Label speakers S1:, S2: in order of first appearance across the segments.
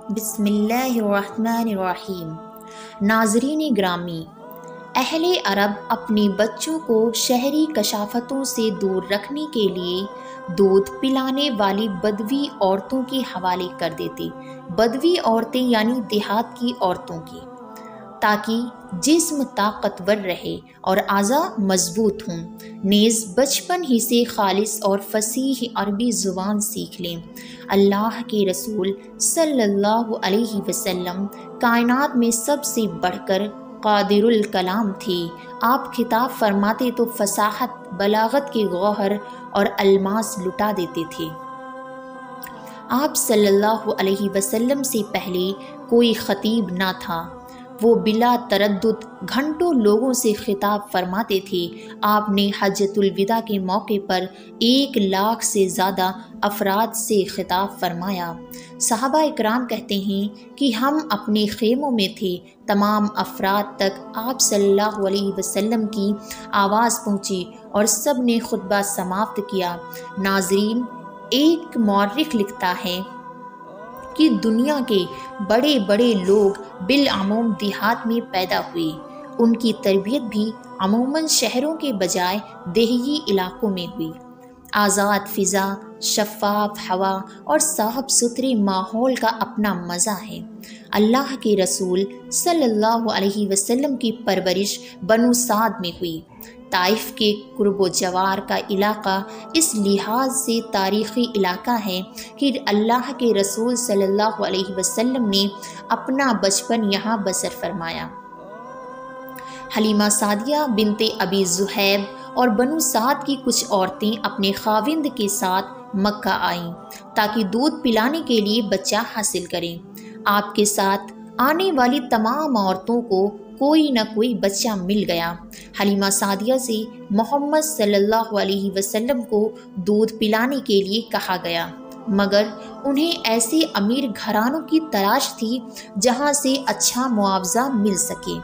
S1: بسم اللہ الرحمن الرحیم۔ ناظرین گرامی، اہل عرب اپنے بچوں کو شہری کشافتوں سے دور رکھنے کے لیے دودھ پلانے والی بدوی عورتوں کے حوالے کر دیتے۔ بدوی عورتیں یعنی دیہات کی عورتوں کی، تاکہ جسم طاقتور رہے اور اعضاء مضبوط ہوں، نیز بچپن ہی سے خالص اور فصیح عربی زبان سیکھ لیں۔ اللہ کے رسول صلی اللہ علیہ وسلم کائنات میں سب سے بڑھ کر قادر الکلام تھے۔ آپ خطاب فرماتے تو فصاحت، بلاغت کے گوہر اور الماس لٹا دیتے تھے۔ آپ صلی اللہ علیہ وسلم سے پہلے کوئی خطیب نہ تھا، وہ بلا تردد گھنٹوں لوگوں سے خطاب فرماتے تھے۔ آپ نے حجۃ الوداع کے موقع پر 1,00,000 سے زیادہ افراد سے خطاب فرمایا۔ صحابہ اکرام کہتے ہیں کہ ہم اپنے خیموں میں تھے، تمام افراد تک آپ صلی اللہ علیہ وسلم کی آواز پہنچی اور سب نے خطبہ سماعت کیا۔ ناظرین، ایک مورخ لکھتا ہے کہ دنیا کے بڑے بڑے لوگ بالعموم دیہات میں پیدا ہوئے، ان کی تربیت بھی عموماً شہروں کے بجائے دیہی علاقوں میں ہوئی۔ آزاد فضا، شفاف ہوا اور صاف ستھرے ماحول کا اپنا مزہ ہے۔ اللہ کے رسول صلی اللہ علیہ وسلم کی پرورش بنو سعد میں ہوئی۔ طائف کے قرب و جوار کا علاقہ اس لحاظ سے تاریخی علاقہ ہے کہ اللہ کے رسول صلی اللہ علیہ وسلم نے اپنا بچپن یہاں بسر فرمایا۔ حلیمہ سعدیہ بنت ابی ذؤیب اور بنو سعد کی کچھ عورتیں اپنے خاوند کے ساتھ مکہ آئیں تاکہ دودھ پلانے کے لیے بچہ حاصل کریں۔ آپ کے ساتھ آنے والی تمام عورتوں کو کوئی نہ کوئی بچہ مل گیا۔ حلیمہ سعدیہ سے محمد صلی اللہ علیہ وسلم کو دودھ پلانے کے لیے کہا گیا، مگر انہیں ایسے امیر گھرانوں کی تلاش تھی جہاں سے اچھا معاوضہ مل سکے۔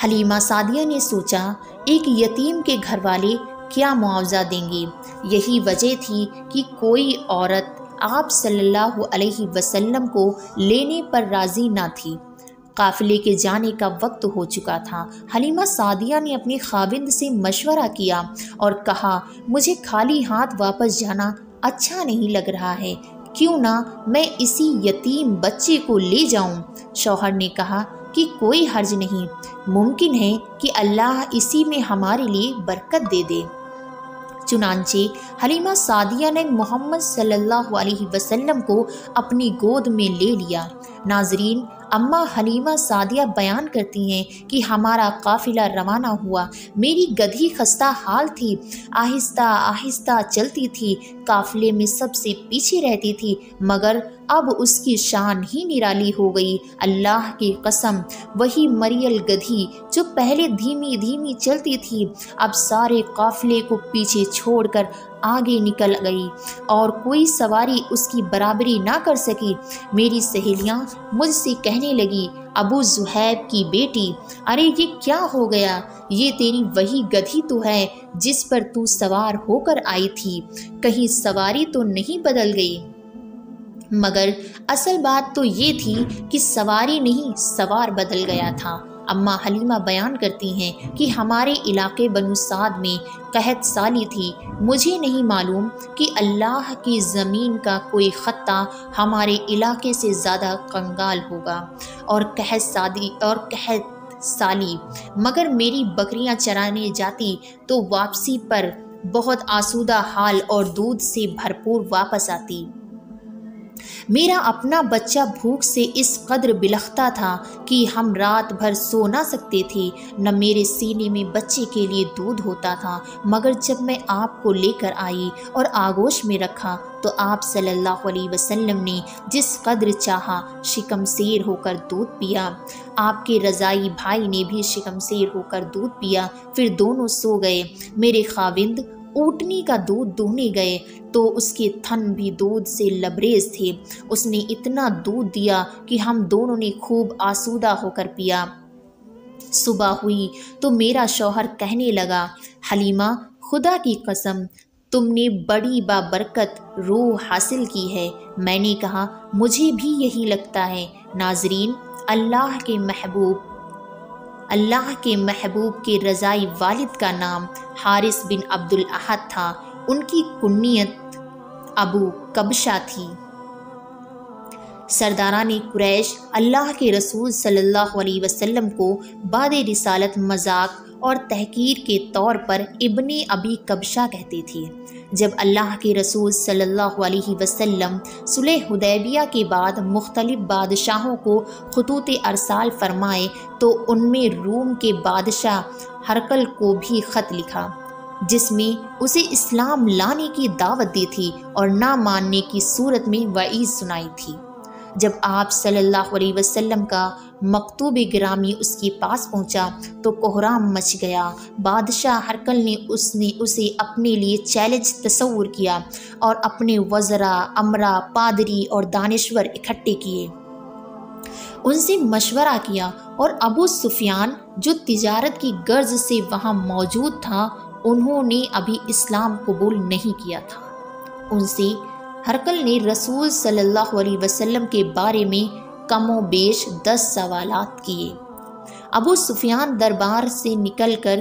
S1: حلیمہ سعدیہ نے سوچا، ایک یتیم کے گھر والے کیا معاوضہ دیں گے؟ یہی وجہ تھی کہ کوئی عورت آپ صلی اللہ علیہ وسلم کو لینے پر راضی نہ تھی۔ قافلے کے جانے کا وقت ہو چکا تھا۔ حلیمہ سعدیہ نے اپنے خاوند سے مشورہ کیا اور کہا، مجھے خالی ہاتھ واپس جانا اچھا نہیں لگ رہا ہے، کیوں نہ میں اسی یتیم بچے کو لے جاؤں؟ شوہر نے کہا کہ کوئی حرج نہیں، ممکن ہے کہ اللہ اسی میں ہمارے لیے برکت دے دے۔ چنانچہ حلیمہ سعدیہ نے محمد صلی اللہ علیہ وسلم کو اپنی گود میں لے لیا۔ ناظرین، اماں حلیمہ سعدیہ بیان کرتی ہیں کہ ہمارا قافلہ روانہ ہوا، میری گدھی خستہ حال تھی، آہستہ آہستہ چلتی تھی، قافلے میں سب سے پیچھے رہتی تھی، مگر اب اس کی شان ہی نرالی ہو گئی۔ اللہ کی قسم، وہی مریل گدھی جو پہلے دھیمی دھیمی چلتی تھی، اب سارے قافلے کو پیچھے چھوڑ کر آگے نکل گئی اور کوئی سواری اس کی برابری نہ کر سکی۔ میری سہیلیاں مجھ سے کہنے لگی، ابو ذؤیب کی بیٹی، ارے یہ کیا ہو گیا؟ یہ تیری وہی گدھی تو ہے جس پر تو سوار ہو کر آئی تھی، کہیں سواری تو نہیں بدل گئی؟ مگر اصل بات تو یہ تھی کہ سواری نہیں، سوار بدل گیا تھا۔ اماں حلیمہ بیان کرتی ہیں کہ ہمارے علاقے بنو سعد میں قحط سالی تھی، مجھے نہیں معلوم کہ اللہ کی زمین کا کوئی خطہ ہمارے علاقے سے زیادہ کنگال ہوگا اور قحط سالی، مگر میری بکریاں چرانے جاتی تو واپسی پر بہت آسودہ حال اور دودھ سے بھرپور واپس آتی۔ میرا اپنا بچہ بھوک سے اس قدر بلختا تھا کہ ہم رات بھر سو نہ سکتے تھے، نہ میرے سینے میں بچے کے لیے دودھ ہوتا تھا، مگر جب میں آپ کو لے کر آئی اور آغوش میں رکھا تو آپ صلی اللہ علیہ وسلم نے جس قدر چاہا شکم سیر ہو کر دودھ پیا۔ آپ کے رضائی بھائی نے بھی شکم سیر ہو کر دودھ پیا، پھر دونوں سو گئے۔ میرے خاوند اونٹنی کا دودھ دوہنے گئے تو اس کے تھن بھی دودھ سے لبریز تھے، اس نے اتنا دودھ دیا کہ ہم دونوں نے خوب آسودہ ہو کر پیا۔ صبح ہوئی تو میرا شوہر کہنے لگا، حلیمہ خدا کی قسم تم نے بڑی بابرکت روح حاصل کی ہے۔ میں نے کہا مجھے بھی یہی لگتا ہے۔ ناظرین، اللہ کے محبوب کے رضائی والد کا نام حارث بن عبد الاحد تھا۔ ان کی کنیت ابو کبشہ تھی۔ سرداران قریش اللہ کے رسول صلی اللہ علیہ وسلم کو بعد رسالت مذاق اور تحقیر کے طور پر ابن ابی کبشہ کہتے تھے۔ جب اللہ کے رسول صلی اللہ علیہ وسلم صلح حدیبیہ کے بعد مختلف بادشاہوں کو خطوط ارسال فرمائے تو ان میں روم کے بادشاہ ہرقل کو بھی خط لکھا، جس میں اسے اسلام لانے کی دعوت دی تھی اور نہ ماننے کی صورت میں وعید سنائی تھی۔ جب آپ صلی اللہ علیہ وسلم کا مکتوب گرامی اس کے پاس پہنچا تو کوہرام مچ گیا۔ بادشاہ ہرقل نے اسے اپنے لیے چیلنج تصور کیا اور اپنے وزراء، امراء، پادری اور دانشور اکٹھے کیے، ان سے مشورہ کیا، اور ابو سفیان جو تجارت کی غرض سے وہاں موجود تھا، انہوں نے ابھی اسلام قبول نہیں کیا تھا۔ ان سے ہرقل نے رسول صلی اللہ علیہ وسلم کے بارے میں کم و بیش 10 سوالات کیے۔ ابو سفیان دربار سے نکل کر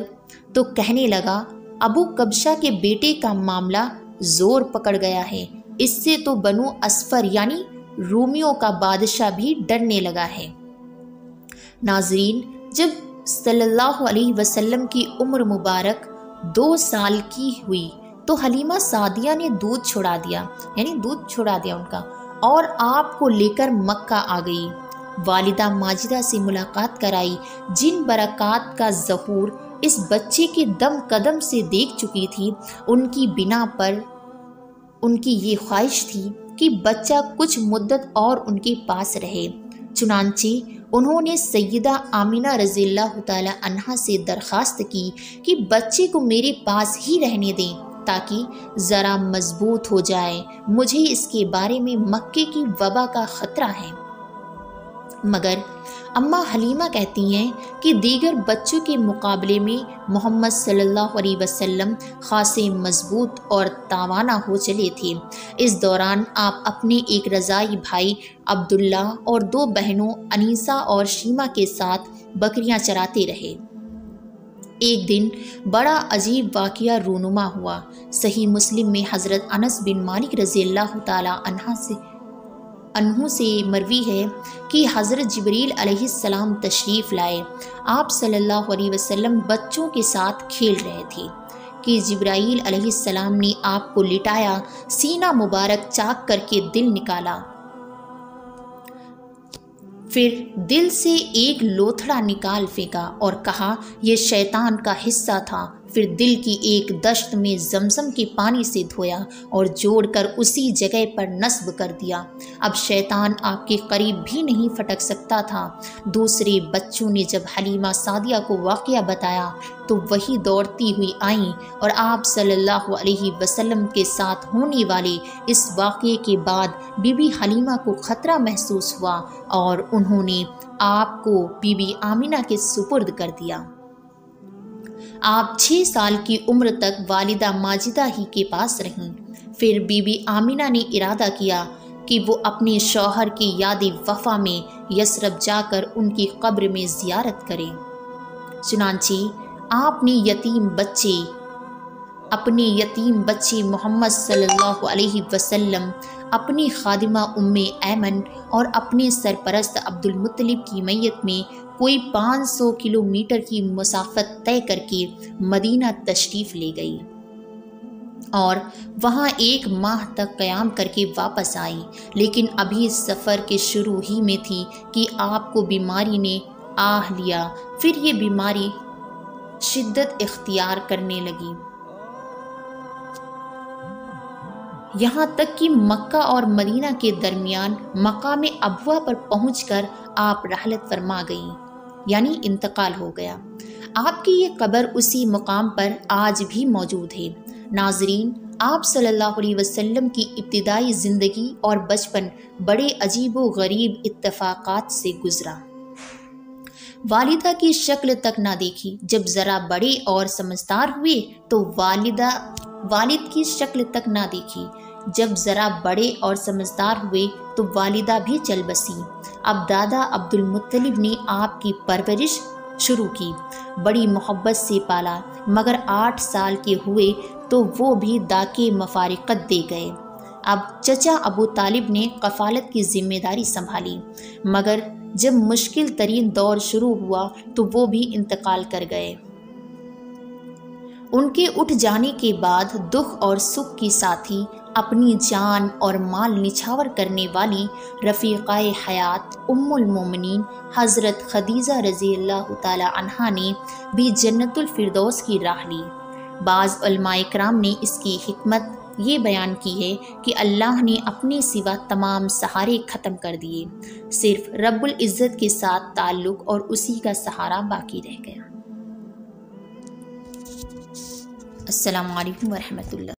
S1: تو کہنے لگا، ابو کبشہ کے بیٹے کا معاملہ زور پکڑ گیا ہے، اس سے تو بنو اصفر یعنی رومیوں کا بادشاہ بھی ڈرنے لگا ہے۔ ناظرین، جب صلی اللہ علیہ وسلم کی عمر مبارک 2 سال کی ہوئی تو حلیمہ سعدیہ نے دودھ چھڑا دیا ان کا، اور آپ کو لے کر مکہ آ گئی۔ والدہ ماجدہ سے ملاقات کرائی، جن برکات کا ظہور اس بچے کے دم قدم سے دیکھ چکی تھی، ان کی بنا پر ان کی یہ خواہش تھی کہ بچہ کچھ مدت اور ان کے پاس رہے۔ چنانچہ انہوں نے سیدہ آمینہ رضی اللہ تعالی عنہا سے درخواست کی کہ بچے کو میرے پاس ہی رہنے دیں تاکہ ذرا مضبوط ہو جائے، مجھے اس کے بارے میں مکے کی وبا کا خطرہ ہے۔ مگر اماں حلیمہ کہتی ہیں کہ دیگر بچوں کے مقابلے میں محمد صلی اللہ علیہ وسلم خاصے مضبوط اور توانا ہو چلے تھے۔ اس دوران آپ اپنے ایک رضائی بھائی عبداللہ اور 2 بہنوں انیسہ اور شیمہ کے ساتھ بکریاں چراتے رہے۔ ایک دن بڑا عجیب واقعہ رونما ہوا۔ صحیح مسلم میں حضرت انس بن مالک رضی اللہ تعالی عنہ سے مروی ہے کہ حضرت جبریل علیہ السلام تشریف لائے۔ آپ صلی اللہ علیہ وسلم بچوں کے ساتھ کھیل رہے تھے کہ جبرائیل علیہ السلام نے آپ کو لٹایا، سینہ مبارک چاک کر کے دل نکالا، پھر دل سے ایک لوتھڑا نکال پھینکا اور کہا یہ شیطان کا حصہ تھا۔ پھر دل کی ایک دشت میں زمزم کے پانی سے دھویا اور جوڑ کر اسی جگہ پر نصب کر دیا۔ اب شیطان آپ کے قریب بھی نہیں پھٹک سکتا تھا۔ دوسرے بچوں نے جب حلیمہ سعدیہ کو واقعہ بتایا تو وہی دوڑتی ہوئی آئیں، اور آپ صلی اللہ علیہ وسلم کے ساتھ ہونے والے اس واقعے کے بعد بی بی حلیمہ کو خطرہ محسوس ہوا اور انہوں نے آپ کو بی بی آمینہ کے سپرد کر دیا۔ آپ 6 سال کی عمر تک والدہ ماجدہ ہی کے پاس رہیں۔ پھر بی بی آمینہ نے ارادہ کیا کہ وہ اپنے شوہر کی یاد وفا میں یثرب جا کر ان کی قبر میں زیارت کریں۔ چنانچہ آپ نے اپنے یتیم بچے محمد صلی اللہ علیہ وسلم، اپنی خادمہ ام ایمن اور اپنے سرپرست عبد المطلب کی میت میں کوئی 500 کلومیٹر کی مسافت طے کر کے مدینہ تشریف لے گئی اور وہاں 1 ماہ تک قیام کر کے واپس آئی۔ لیکن ابھی سفر کے شروع ہی میں تھی کہ آپ کو بیماری نے آہ لیا۔ پھر یہ بیماری شدت اختیار کرنے لگی، یہاں تک کہ مکہ اور مدینہ کے درمیان مقام ابوا پر پہنچ کر آپ رحلت فرما گئیں، یعنی انتقال ہو گیا۔ آپ کی یہ قبر اسی مقام پر آج بھی موجود ہے۔ ناظرین، آپ صلی اللہ علیہ وسلم کی ابتدائی زندگی اور بچپن بڑے عجیب و غریب اتفاقات سے گزرا۔ والدہ کی شکل تک نہ دیکھی۔ جب ذرا بڑے اور سمجھدار ہوئے تو والدہ والد کی شکل تک نہ دیکھی۔ جب ذرا بڑے اور سمجھدار ہوئے تو والدہ بھی چل بسی۔ اب دادا عبد المطلب نے آپ کی پرورش شروع کی، بڑی محبت سے پالا، مگر 8 سال کے ہوئے تو وہ بھی داکے مفارقت دے گئے۔ اب چچا ابو طالب نے کفالت کی ذمہ داری سنبھالی، مگر جب مشکل ترین دور شروع ہوا تو وہ بھی انتقال کر گئے۔ ان کے اٹھ جانے کے بعد دکھ اور سکھ کی ساتھی، اپنی جان اور مال نچھاور کرنے والی رفیقہ حیات ام المومنین حضرت خدیجہ رضی اللہ تعالی عنہا نے بھی جنت الفردوس کی راہ لی۔ بعض علماء کرام نے اس کی حکمت یہ بیان کی ہے کہ اللہ نے اپنے سوا تمام سہارے ختم کر دیے، صرف رب العزت کے ساتھ تعلق اور اسی کا سہارا باقی رہ گیا۔ السلام علیکم ورحمۃ اللہ۔